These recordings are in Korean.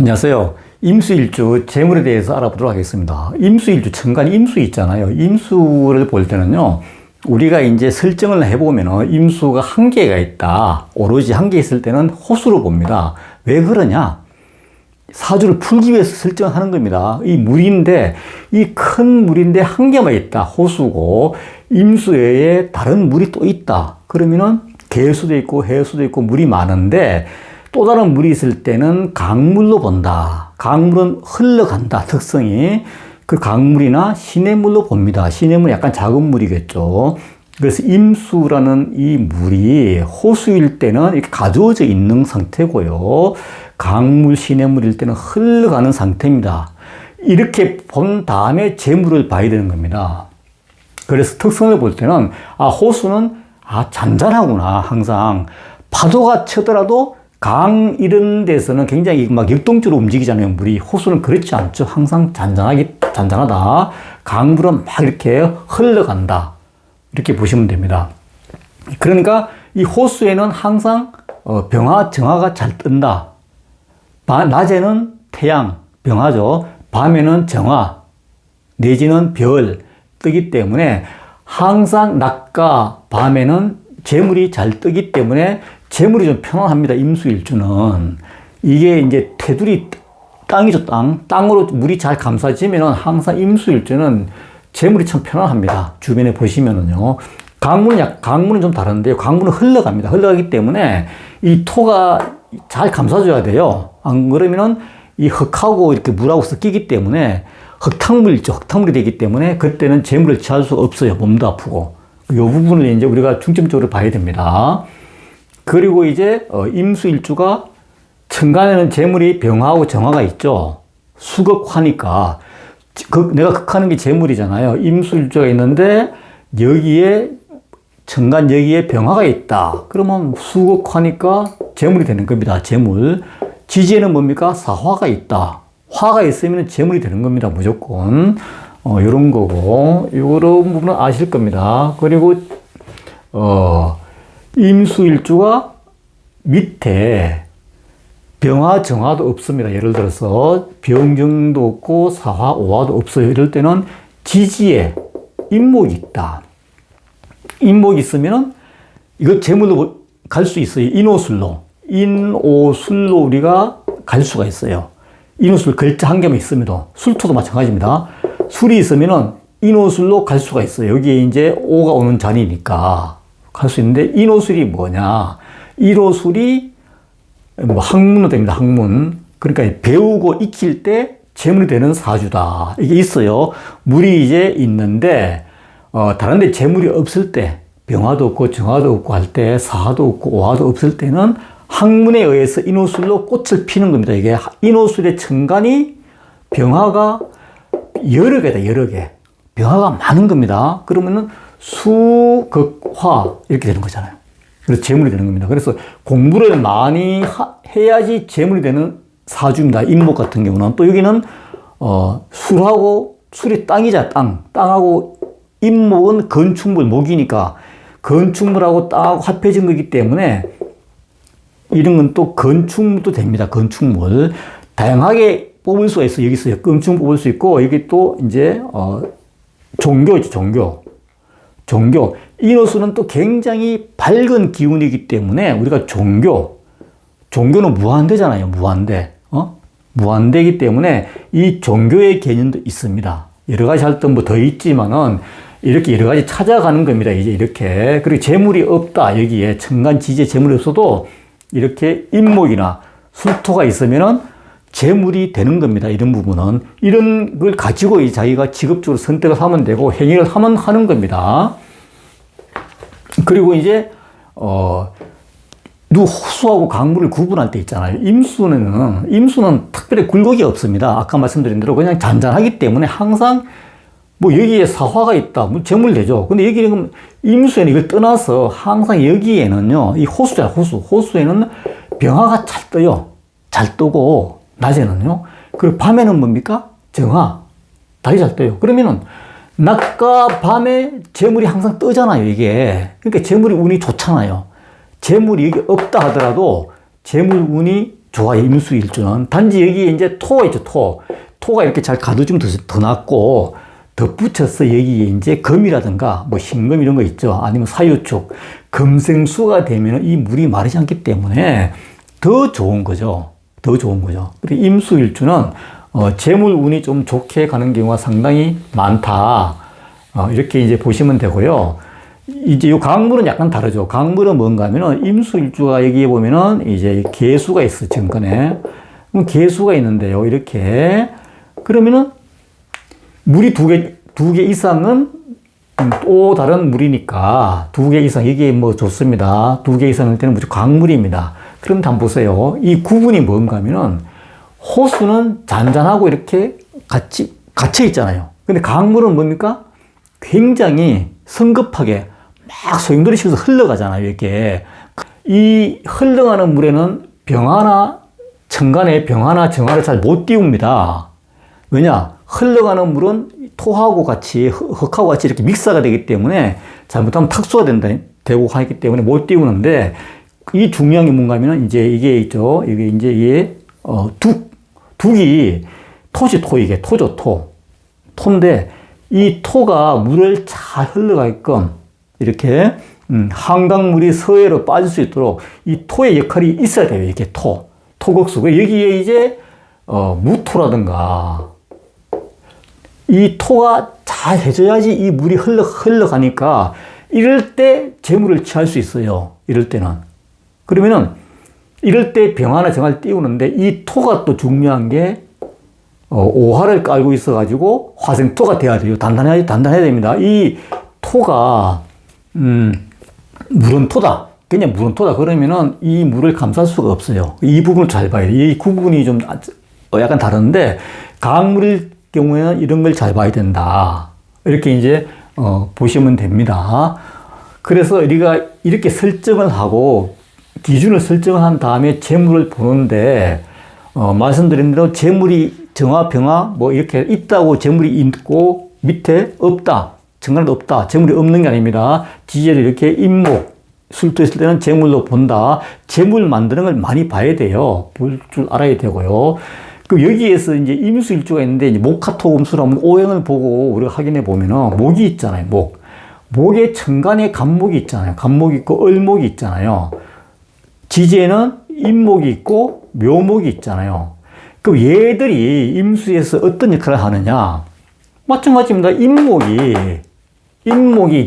안녕하세요. 임수일주 재물에 대해서 알아보도록 하겠습니다. 임수일주, 천간 임수 있잖아요. 임수를 볼 때는요, 우리가 이제 설정을 해보면 임수가 한 개가 있다. 오로지 한 개 있을 때는 호수로 봅니다. 왜 그러냐? 사주를 풀기 위해서 설정을 하는 겁니다. 이 물인데, 이 큰 물인데 한 개만 있다. 호수고, 임수 외에 다른 물이 또 있다. 그러면은 개수도 있고 해수도 있고 물이 많은데, 또 다른 물이 있을 때는 강물로 본다. 강물은 흘러간다. 특성이. 그 강물이나 시냇물로 봅니다. 시냇물은 약간 작은 물이겠죠. 그래서 임수라는 이 물이 호수일 때는 이렇게 가져져 있는 상태고요. 강물, 시냇물일 때는 흘러가는 상태입니다. 이렇게 본 다음에 재물을 봐야 되는 겁니다. 그래서 특성을 볼 때는, 호수는, 잔잔하구나. 항상. 파도가 치더라도 강 이런 데서는 굉장히 막 역동적으로 움직이잖아요, 물이. 호수는 그렇지 않죠. 항상 잔잔하다. 강물은 막 이렇게 흘러간다. 이렇게 보시면 됩니다. 그러니까 이 호수에는 항상 병화, 정화가 잘 뜬다. 낮에는 태양, 병화죠. 밤에는 정화, 내지는 별 뜨기 때문에 항상 낮과 밤에는 재물이 잘 뜨기 때문에 재물이 좀 편안합니다. 임수일주는. 이게 이제 테두리 땅이죠, 땅. 땅으로 물이 잘 감싸지면은 항상 임수일주는 재물이 참 편안합니다. 주변에 보시면은요. 강물은 좀 다른데요. 강물은 흘러갑니다. 흘러가기 때문에 이 토가 잘 감싸줘야 돼요. 안 그러면은 이 흙하고 이렇게 물하고 섞이기 때문에 흙탕물이죠. 흙탕물이 되기 때문에 그때는 재물을 취할 수가 없어요. 몸도 아프고. 이 부분을 이제 우리가 중점적으로 봐야 됩니다. 그리고 이제 임수일주가 천간에는 재물이 병화하고 정화가 있죠. 수극화니까 내가 극하는 게 재물이잖아요. 임수일주가 있는데 여기에 천간 여기에 병화가 있다. 그러면 수극화니까 재물이 되는 겁니다. 재물. 지지에는 뭡니까? 사화가 있다. 화가 있으면 재물이 되는 겁니다. 무조건. 요런 거고 요런 부분은 아실 겁니다. 그리고 임수일주가 밑에 병화, 정화도 없습니다. 예를 들어서 병정도 없고 사화, 오화도 없어요. 이럴 때는 지지에 인목이 있다. 인목이 있으면 이거 재물로 갈 수 있어요. 인오술로. 인오술로 우리가 갈 수가 있어요. 인오술 글자 한 개만 있습니다. 술토도 마찬가지입니다. 술이 있으면은 인오술로 갈 수가 있어요. 여기에 이제 오가 오는 자리니까 갈 수 있는데, 인오술이 뭐냐? 인오술이 학문으로 됩니다. 학문. 그러니까 배우고 익힐 때 재물이 되는 사주다. 이게 있어요. 물이 이제 있는데, 다른 데 재물이 없을 때, 병화도 없고 정화도 없고 할 때, 사화도 없고 오화도 없을 때는 학문에 의해서 인오술로 꽃을 피는 겁니다. 이게 인오술의 천간이 병화가 여러 개다, 여러 개. 병화가 많은 겁니다. 그러면은 수극화 이렇게 되는 거잖아요. 그래서 재물이 되는 겁니다. 그래서 공부를 많이 해야지 재물이 되는 사주입니다. 인목 같은 경우는. 또 여기는 술이 땅이자 땅하고 인목은 건축물, 목이니까 건축물하고 땅하고 합해진 거기 때문에 이런 건 또 건축물도 됩니다. 건축물. 다양하게 뽑을 수가 있어요. 여기 있어요. 건축물 뽑을 수 있고, 여기 또 이제 종교죠. 종교. 인호수는 또 굉장히 밝은 기운이기 때문에 우리가 종교는 무한대잖아요. 무한대. 무한대이기 때문에 이 종교의 개념도 있습니다. 여러 가지 할 때 뭐 더 있지만은 이렇게 여러 가지 찾아가는 겁니다. 이제 이렇게. 그리고 재물이 없다. 여기에 천간 지지에 재물이 없어도 이렇게 인목이나 술토가 있으면은 재물이 되는 겁니다. 이런 부분은. 이런 걸 가지고 자기가 직업적으로 선택을 하면 되고 행위를 하면 하는 겁니다. 그리고 이제 호수하고 강물을 구분할 때 있잖아요. 임수는 특별히 굴곡이 없습니다. 아까 말씀드린 대로 그냥 잔잔하기 때문에 항상 뭐 여기에 사화가 있다. 뭐 재물 되죠. 근데 여기는 임수에는 이걸 떠나서 항상 여기에는요. 이 호수잖아요. 호수에는 병화가 잘 떠요. 잘 뜨고 낮에는요. 그리고 밤에는 뭡니까? 정화. 달이 잘 떠요. 그러면은 낮과 밤에 재물이 항상 뜨잖아요, 이게. 그러니까 재물이 운이 좋잖아요. 재물이 여기 없다 하더라도 재물 운이 좋아요, 임수일주는. 단지 여기에 이제 토가 있죠, 토. 토가 이렇게 잘 가둬주면 더 낫고, 덧붙여서 여기에 이제 금이라든가, 뭐 흰금 이런 거 있죠. 아니면 사유축, 금생수가 되면 이 물이 마르지 않기 때문에 더 좋은 거죠. 더 좋은 거죠. 그리고 임수일주는, 재물 운이 좀 좋게 가는 경우가 상당히 많다. 이렇게 이제 보시면 되고요. 이제 이 강물은 약간 다르죠. 강물은 뭔가 하면은 임수일주가 여기에 보면은 이제 개수가 있어, 정근에. 그럼 개수가 있는데요. 이렇게. 그러면은 물이 두 개 이상은 또 다른 물이니까 두 개 이상, 이게 뭐 좋습니다. 두 개 이상일 때는 무조건 강물입니다. 그럼 한번 보세요. 이 구분이 뭔가 하면은 호수는 잔잔하고 이렇게 갇혀 있잖아요. 근데 강물은 뭡니까? 굉장히 성급하게 막 소용돌이 치면서 흘러가잖아요, 이렇게. 이 흘러가는 물에는 청간에 병화나 정화를 잘 못 띄웁니다. 왜냐? 흘러가는 물은 토하고 같이, 흙하고 같이 이렇게 믹서가 되기 때문에 잘못하면 탁수가 되고 하기 때문에 못 띄우는데, 이 중요한 게 뭔가 하면 이제 이게 있죠. 이게 이제 둑이 토지 토, 이게 토죠, 토. 토인데, 이 토가 물을 잘 흘러가게끔 이렇게 한강물이 서해로 빠질 수 있도록 이 토의 역할이 있어야 돼요. 이렇게 토국수. 여기에 이제 무토라든가 이 토가 잘 해줘야지 이 물이 흘러가니까 이럴 때 재물을 취할 수 있어요. 이럴 때는. 그러면은 이럴 때 병화나 정화를 띄우는데 이 토가 또 중요한 게 오화를 깔고 있어가지고 화생토가 돼야 돼요. 단단해야 됩니다. 이 토가, 물은 토다. 그냥 물은 토다. 그러면은 이 물을 감쌀 수가 없어요. 이 부분을 잘 봐야 돼요. 이 구분이 좀 약간 다른데, 강물일 경우에는 이런 걸 잘 봐야 된다. 이렇게 이제, 보시면 됩니다. 그래서 우리가 이렇게 설정을 하고, 기준을 설정을 한 다음에 재물을 보는데, 말씀드린 대로 재물이 정화, 병화, 뭐 이렇게 있다고 재물이 있고 밑에 없다. 정관에도 없다. 재물이 없는 게 아닙니다. 지지를 이렇게 임목, 술도 있을 때는 재물로 본다. 재물 만드는 걸 많이 봐야 돼요. 볼 줄 알아야 되고요. 그 여기에서 이제 임수일주가 있는데 이제 목화토금수라면 오행을 보고 우리가 확인해 보면은 목이 있잖아요. 목에 천간에 간목이 있잖아요. 간목이 있고 을목이 있잖아요. 지지에는 임목이 있고 묘목이 있잖아요. 그럼 얘들이 임수에서 어떤 역할을 하느냐? 마찬가지입니다.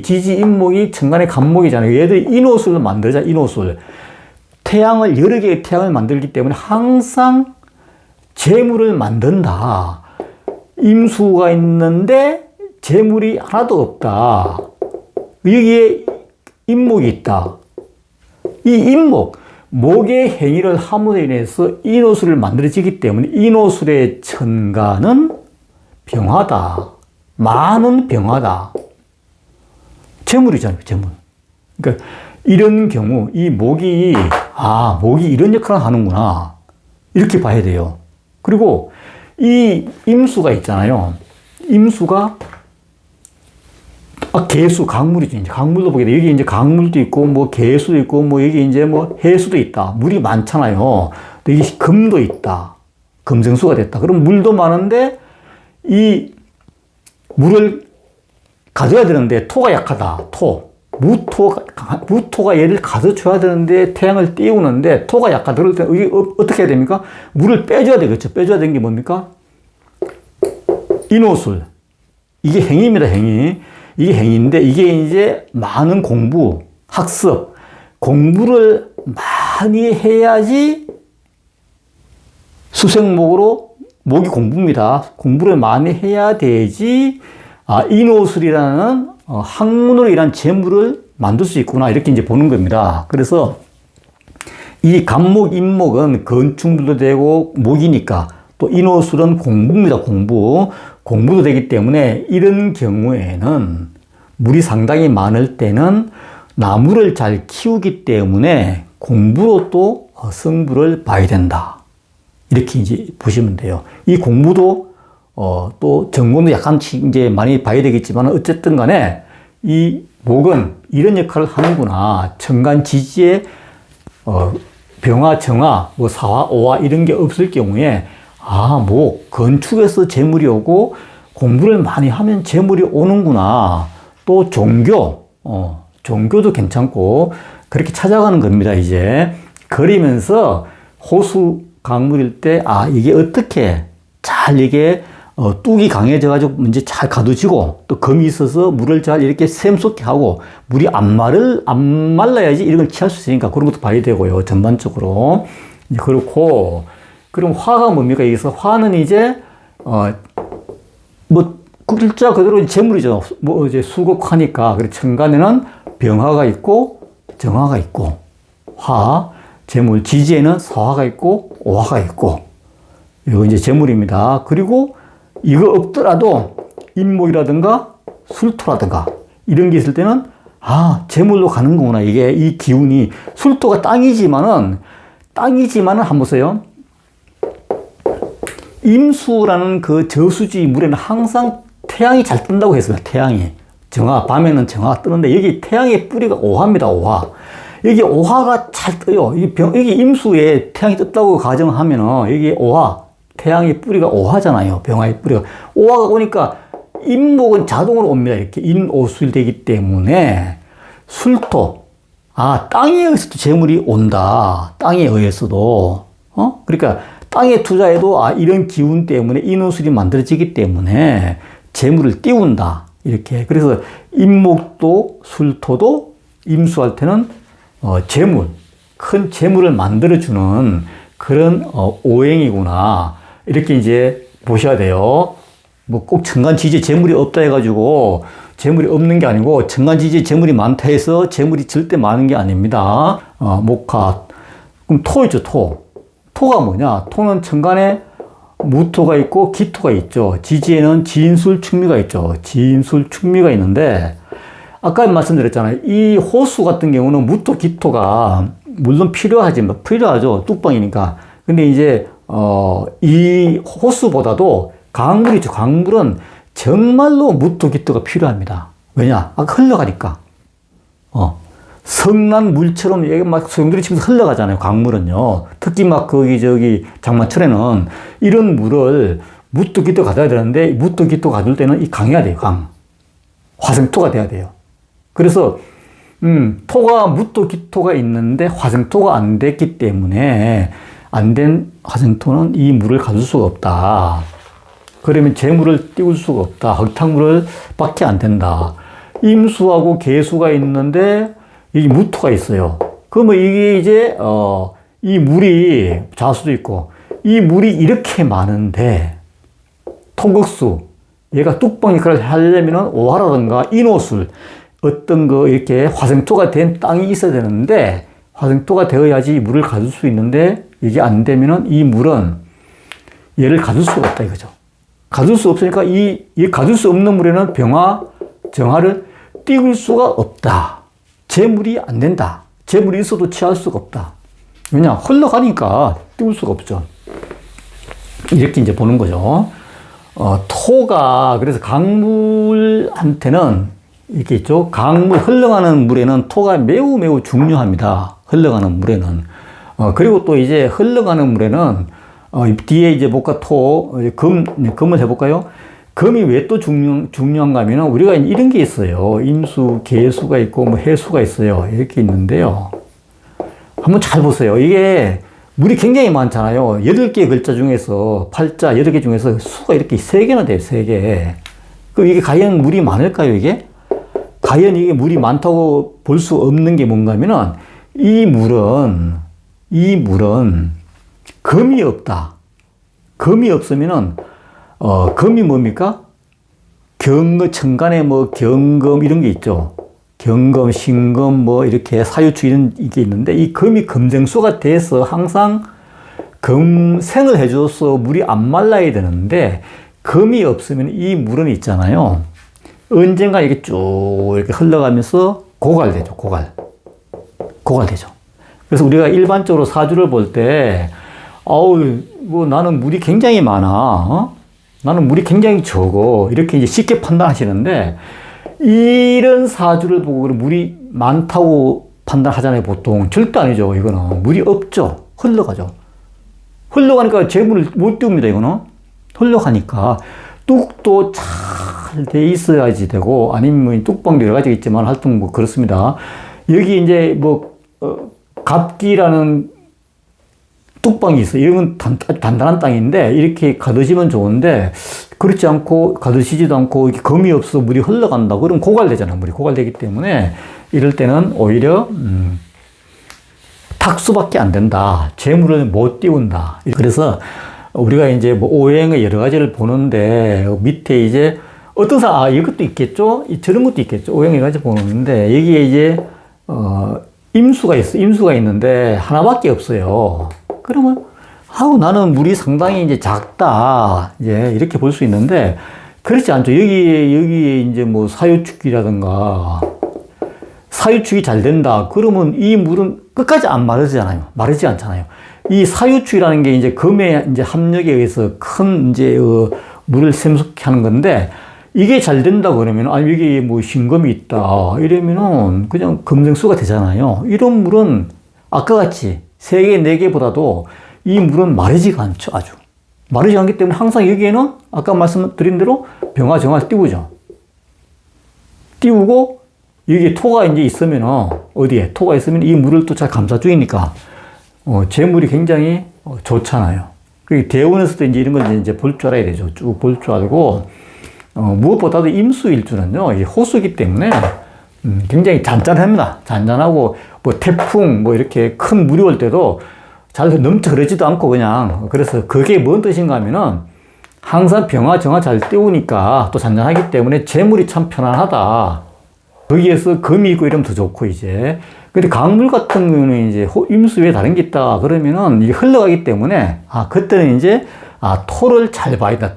지지 임목이 천간의 간목이잖아요. 얘들이 인호술을 만들자, 인호술. 여러 개의 태양을 만들기 때문에 항상 재물을 만든다. 임수가 있는데 재물이 하나도 없다. 여기에 임목이 있다. 이 임목, 목의 행위를 함으로 인해서 인호술을 만들어지기 때문에 인호술의 천간은 병화다. 많은 병화다. 재물이잖아요, 재물. 그러니까 이런 경우 이 목이 이런 역할을 하는구나. 이렇게 봐야 돼요. 그리고 이 임수가 있잖아요. 임수가 개수, 강물이죠. 이제 강물도 보게 돼. 여기 이제 강물도 있고, 뭐 개수도 있고, 뭐 여기 이제 뭐 해수도 있다. 물이 많잖아요. 여기 금도 있다. 금생수가 됐다. 그럼 물도 많은데 이 물을 가져야 되는데 토가 약하다. 무토가 얘를 가져줘야 되는데 태양을 띄우는데 토가 약하다. 그럴 때 이게 어떻게 해야 됩니까? 물을 빼줘야 되겠죠. 빼줘야 되는 게 뭡니까? 인호술. 이게 행위입니다, 행위. 이게 행위인데 이게 이제 많은 공부, 학습, 공부를 많이 해야지 수생목으로 목이 공부입니다. 공부를 많이 해야 되지 인호술이라는 학문으로 인한 재물을 만들 수 있구나 이렇게 이제 보는 겁니다. 그래서 이 간목, 인목은 건축물도 되고 목이니까 또 인호술은 공부입니다. 공부도 되기 때문에 이런 경우에는 물이 상당히 많을 때는 나무를 잘 키우기 때문에 공부로 또 성부를 봐야 된다. 이렇게 이제 보시면 돼요. 이 공부도 또 전공도 약간 이제 많이 봐야 되겠지만 어쨌든 간에 이 목은 이런 역할을 하는구나. 천간 지지에 병화, 정화, 뭐 사화, 오화 이런 게 없을 경우에 뭐 건축에서 재물이 오고 공부를 많이 하면 재물이 오는구나. 또 종교도 괜찮고 그렇게 찾아가는 겁니다. 이제 그리면서 호수 강물일 때 이게 어떻게 잘 이게 뚝이 강해져가지고 이제 잘 가둬지고 또 검이 있어서 물을 잘 이렇게 샘솟게 하고 물이 안 말라야지 이런 걸 취할 수 있으니까 그런 것도 봐야 되고요. 전반적으로. 그렇고 그럼 화가 뭡니까? 여기서 화는 이제 뭐 글자 그대로 재물이죠. 뭐 이제 수곡화니까. 그래서 천간에는 병화가 있고 정화가 있고 화, 재물, 지지에는 사화가 있고 오화가 있고 이거 이제 재물입니다. 그리고 이거 없더라도 인목이라든가 술토라든가 이런 게 있을 때는 재물로 가는 거구나. 이게 이 기운이 술토가 땅이지만은 한번 보세요. 임수라는 그 저수지 물에는 항상 태양이 잘 뜬다고 했습니다. 태양이. 정화, 밤에는 정화가 뜨는데 여기 태양의 뿌리가 오화입니다. 오화. 여기 오화가 잘 떠요. 여기 임수에 태양이 떴다고 가정하면은 여기 오화, 태양의 뿌리가 오화잖아요. 병화의 뿌리가. 오화가 오니까 임목은 자동으로 옵니다. 이렇게 인오술되기 때문에 술토. 땅에 의해서도 재물이 온다. 땅에 의해서도. 그러니까 땅에 투자해도 이런 기운 때문에 인오술이 만들어지기 때문에 재물을 띄운다. 이렇게. 그래서 임목도 술토도 임수할 때는 재물, 큰 재물을 만들어주는 그런 오행이구나. 이렇게 이제 보셔야 돼요. 뭐 꼭 천간지지에 재물이 없다 해가지고 재물이 없는 게 아니고 천간지지에 재물이 많다 해서 재물이 절대 많은 게 아닙니다. 목화. 그럼 토 있죠, 토. 토가 뭐냐? 토는 천간에 무토가 있고 기토가 있죠. 지지에는 진술, 축미가 있죠. 진술, 축미가 있는데 아까 말씀드렸잖아요. 이 호수 같은 경우는 무토, 기토가 물론 필요하죠. 뚝방이니까. 근데 이제 이 호수보다도 강물이죠. 강물은 정말로 무토, 기토가 필요합니다. 왜냐? 아까 흘러가니까. 성난 물처럼 여기 막 소용돌이 치면서 흘러가잖아요. 강물은요. 특히 막 장마철에는 이런 물을 무토, 기토 가져야 되는데 무토, 기토 가둘 때는 이 강해야 돼요. 화생토가 돼야 돼요. 그래서 토가 무토, 기토가 있는데 화생토가 안 됐기 때문에 안 된 화생토는 이 물을 가둘 수가 없다. 그러면 재물을 띄울 수가 없다. 흙탕물을 밖에 안 된다. 임수하고 계수가 있는데 여기 무토가 있어요. 그러면 이게 이제 이 물이 자수도 있고 이 물이 이렇게 많은데 토극수 얘가 뚝방 역할을 하려면 오화라든가 인오술 어떤 이렇게 화생토가 된 땅이 있어야 되는데 화생토가 되어야지 물을 가둘 수 있는데 이게 안 되면은 이 물은 얘를 가둘 수가 없다 이거죠. 가둘 수 없으니까 이 가둘 수 없는 물에는 병화, 정화를 띄울 수가 없다. 재물이 안 된다. 재물이 있어도 취할 수가 없다. 왜냐? 흘러가니까 띄울 수가 없죠. 이렇게 이제 보는 거죠. 토가 그래서 강물한테는 이렇게 있죠. 강물 흘러가는 물에는 토가 매우 매우 중요합니다. 흘러가는 물에는. 그리고 또 이제 흘러가는 물에는 뒤에 이제 목과 토, 금을 해볼까요? 금이 왜 또 중요한가 하면 우리가 이런 게 있어요. 임수, 계수가 있고 뭐 해수가 있어요. 이렇게 있는데요. 한번 잘 보세요. 이게 물이 굉장히 많잖아요. 8개의 글자 중에서 팔자 8개 중에서 수가 이렇게 3개나 돼요. 3개. 그럼 이게 과연 물이 많을까요, 이게? 과연 이게 물이 많다고 볼 수 없는 게 뭔가 하면은 이 물은 금이 없다. 금이 없으면은 금이 뭡니까? 천간에 뭐 경금 이런 게 있죠. 경금, 신금 뭐 이렇게 사유축 이런 게 있는데 이 금이 금생수가 돼서 항상 금생을 해줘서 물이 안 말라야 되는데 금이 없으면 이 물은 있잖아요. 언젠가 이렇게 쭉 이렇게 흘러가면서 고갈되죠. 고갈되죠. 그래서 우리가 일반적으로 사주를 볼 때 뭐 나는 물이 굉장히 많아. 나는 물이 굉장히 적어. 이렇게 이제 쉽게 판단하시는데 이런 사주를 보고 물이 많다고 판단하잖아요, 보통. 절대 아니죠, 이거는. 물이 없죠. 흘러가죠. 흘러가니까 재물을 못 띄웁니다, 이거는. 흘러가니까. 뚝도 잘 돼 있어야지 되고, 아니면 뚝방도 여러 가지가 있지만, 하여튼 뭐 그렇습니다. 여기 이제 뭐, 갑기라는 뚝방이 있어요. 이런 건 단단한 땅인데, 이렇게 가두시면 좋은데, 그렇지 않고, 가두시지도 않고, 이렇게 검이 없어 물이 흘러간다. 그럼 고갈되잖아. 물이 고갈되기 때문에, 이럴 때는 오히려, 탁수밖에 안 된다. 재물을 못 띄운다. 그래서, 우리가 이제 뭐 오행의 여러 가지를 보는데, 밑에 이제, 어떤 사람, 이것도 있겠죠? 저런 것도 있겠죠? 오행의 여러 가지 보는데, 여기에 이제, 임수가 있어. 임수가 있는데, 하나밖에 없어요. 그러면, 나는 물이 상당히 이제 작다. 이제 이렇게 볼 수 있는데, 그렇지 않죠. 여기에 이제 뭐 사유축이라든가, 사유축이 잘 된다. 그러면 이 물은 끝까지 안 마르잖아요. 마르지 않잖아요. 이 사유축이라는 게 이제 금의 이제 합력에 의해서 큰 이제 물을 샘솟게 하는 건데, 이게 잘 된다 그러면, 여기 뭐 신금이 있다. 이러면은 그냥 금생수가 되잖아요. 이런 물은 아까 같이 3개, 4개보다도 이 물은 마르지가 않죠, 아주. 마르지 않기 때문에 항상 여기에는 아까 말씀드린 대로 병화, 정화를 띄우죠. 띄우고, 여기에 토가 이제 있으면, 어디에? 토가 있으면 이 물을 또 잘 감싸 주니까, 재물이 굉장히 좋잖아요. 대운에서도 이제 이런 걸 이제 볼 줄 알아야 되죠. 쭉 볼 줄 알고, 무엇보다도 임수일주는요, 이 호수기 때문에, 굉장히 잔잔합니다. 잔잔하고, 뭐 태풍, 뭐 이렇게 큰 물이 올 때도 잘 넘쳐 흐르지도 않고 그냥. 그래서 그게 뭔 뜻인가 하면은 항상 병화, 정화 잘 띄우니까 또 잔잔하기 때문에 재물이 참 편안하다. 거기에서 금이 있고 이러면 더 좋고 이제. 근데 강물 같은 경우는 이제 임수 외에 다른 게 있다 그러면은 이게 흘러가기 때문에 그때는 이제 토를 잘 봐야 된다.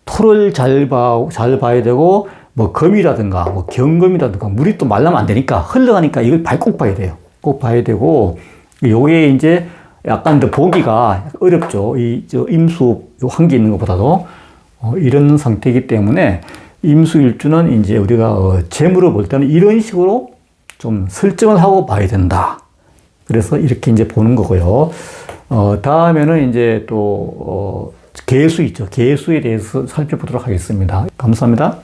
토를 잘 봐야 되고 뭐 금이라든가 뭐 경금이라든가 물이 또 말라면 안 되니까 흘러가니까 이걸 꼭 봐야 돼요. 꼭 봐야 되고 요게 이제 약간 더 보기가 어렵죠. 임수 한 개 있는 것보다도 이런 상태이기 때문에 임수일주는 이제 우리가 재물을 볼 때는 이런 식으로 좀 설정을 하고 봐야 된다. 그래서 이렇게 이제 보는 거고요. 다음에는 이제 또 개수 있죠. 개수에 대해서 살펴보도록 하겠습니다. 감사합니다.